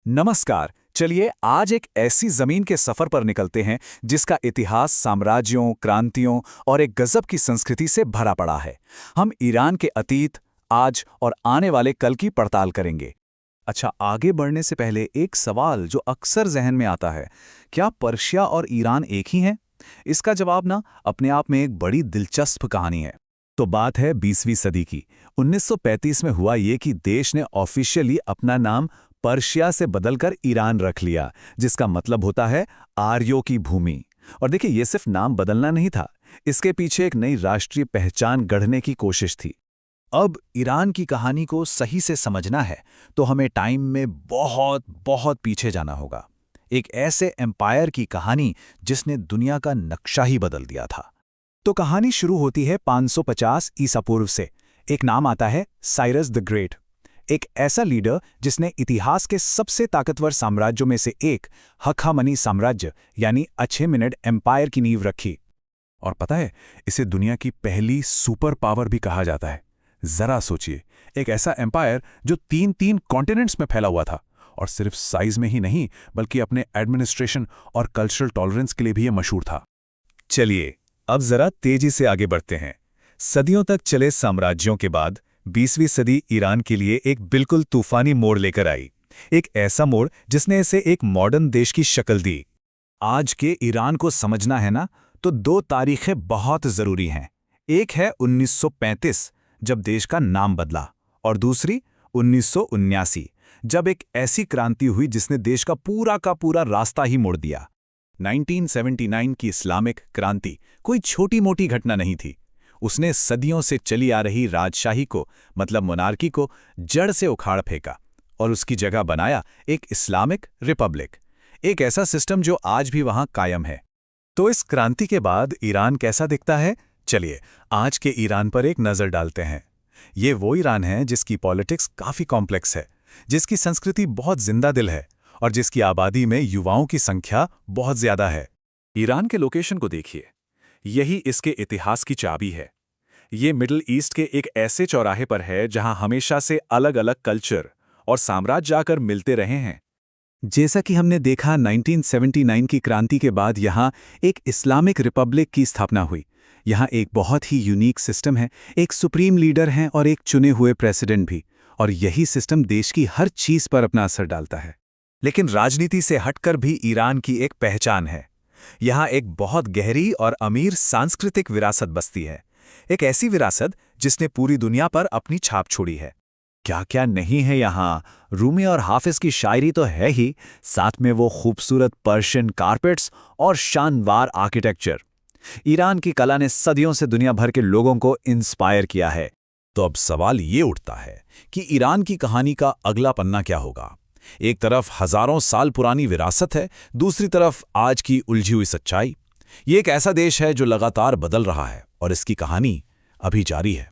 नमस्कार। चलिए आज एक ऐसी जमीन के सफर पर निकलते हैं जिसका इतिहास साम्राज्यों, क्रांतियों और एक गजब की संस्कृति से भरा पड़ा है। हम ईरान के अतीत, आज और आने वाले कल की पड़ताल करेंगे। अच्छा, आगे बढ़ने से पहले एक सवाल जो अक्सर जहन में आता है, क्या पर्शिया और ईरान एक ही हैं? इसका जवाब ना अपने आप में एक बड़ी दिलचस्प कहानी है। तो बात है 20वीं सदी की। 1935 में हुआ ये कि देश ने ऑफिशियली अपना नाम पर्शिया से बदलकर ईरान रख लिया, जिसका मतलब होता है आर्यों की भूमि। और देखिए, ये सिर्फ नाम बदलना नहीं था, इसके पीछे एक नई राष्ट्रीय पहचान गढ़ने की कोशिश थी। अब ईरान की कहानी को सही से समझना है तो हमें टाइम में बहुत बहुत पीछे जाना होगा। एक ऐसे एम्पायर की कहानी जिसने दुनिया का नक्शा ही बदल दिया था। तो कहानी शुरू होती है 550 ईसा पूर्व से। एक नाम आता है साइरस द ग्रेट, एक ऐसा लीडर जिसने इतिहास के सबसे ताकतवर साम्राज्यों में से एक हखामनी साम्राज्य यानी अछेमेनिड एम्पायर की नींव रखी। और पता है, इसे दुनिया की पहली सुपर पावर भी कहा जाता है। जरा सोचिए, एक ऐसा एम्पायर जो तीन तीन कॉन्टिनेंट्स में फैला हुआ था, और सिर्फ साइज में ही नहीं बल्कि अपने एडमिनिस्ट्रेशन और कल्चरल टॉलरेंस के लिए भी यह मशहूर था। चलिए अब जरा तेजी से आगे बढ़ते हैं। सदियों तक चले साम्राज्यों के बाद 20वीं सदी ईरान के लिए एक बिल्कुल तूफानी मोड़ लेकर आई। एक ऐसा मोड़ जिसने इसे एक मॉडर्न देश की शक्ल दी। आज के ईरान को समझना है ना, तो दो तारीखें बहुत जरूरी हैं। एक है 1935 जब देश का नाम बदला, और दूसरी 1979 जब एक ऐसी क्रांति हुई जिसने देश का पूरा रास्ता ही मोड़ दिया। 1979 की इस्लामिक क्रांति कोई छोटी मोटी घटना नहीं थी। उसने सदियों से चली आ रही राजशाही को, मतलब मोनार्की को, जड़ से उखाड़ फेंका और उसकी जगह बनाया एक इस्लामिक रिपब्लिक, एक ऐसा सिस्टम जो आज भी वहां कायम है। तो इस क्रांति के बाद ईरान कैसा दिखता है? चलिए आज के ईरान पर एक नजर डालते हैं। ये वो ईरान है जिसकी पॉलिटिक्स काफी कॉम्प्लेक्स है, जिसकी संस्कृति बहुत जिंदा दिल है और जिसकी आबादी में युवाओं की संख्या बहुत ज्यादा है। ईरान के लोकेशन को देखिए, यही इसके इतिहास की चाबी है। ये मिडिल ईस्ट के एक ऐसे चौराहे पर है जहां हमेशा से अलग अलग कल्चर और साम्राज्य आकर मिलते रहे हैं। जैसा कि हमने देखा, 1979 की क्रांति के बाद यहाँ एक इस्लामिक रिपब्लिक की स्थापना हुई। यहाँ एक बहुत ही यूनिक सिस्टम है, एक सुप्रीम लीडर हैं और एक चुने हुए प्रेसिडेंट भी, और यही सिस्टम देश की हर चीज पर अपना असर डालता है। लेकिन राजनीति से हटकर भी ईरान की एक पहचान है। यहाँ एक बहुत गहरी और अमीर सांस्कृतिक विरासत बसती है, एक ऐसी विरासत जिसने पूरी दुनिया पर अपनी छाप छोड़ी है। क्या क्या नहीं है यहाँ! रूमी और हाफिज की शायरी तो है ही, साथ में वो खूबसूरत पर्शियन कारपेट्स और शानदार आर्किटेक्चर। ईरान की कला ने सदियों से दुनिया भर के लोगों को इंस्पायर किया है। तो अब सवाल ये उठता है कि ईरान की कहानी का अगला पन्ना क्या होगा? एक तरफ हजारों साल पुरानी विरासत है, दूसरी तरफ आज की उलझी हुई सच्चाई। ये एक ऐसा देश है जो लगातार बदल रहा है और इसकी कहानी अभी जारी है।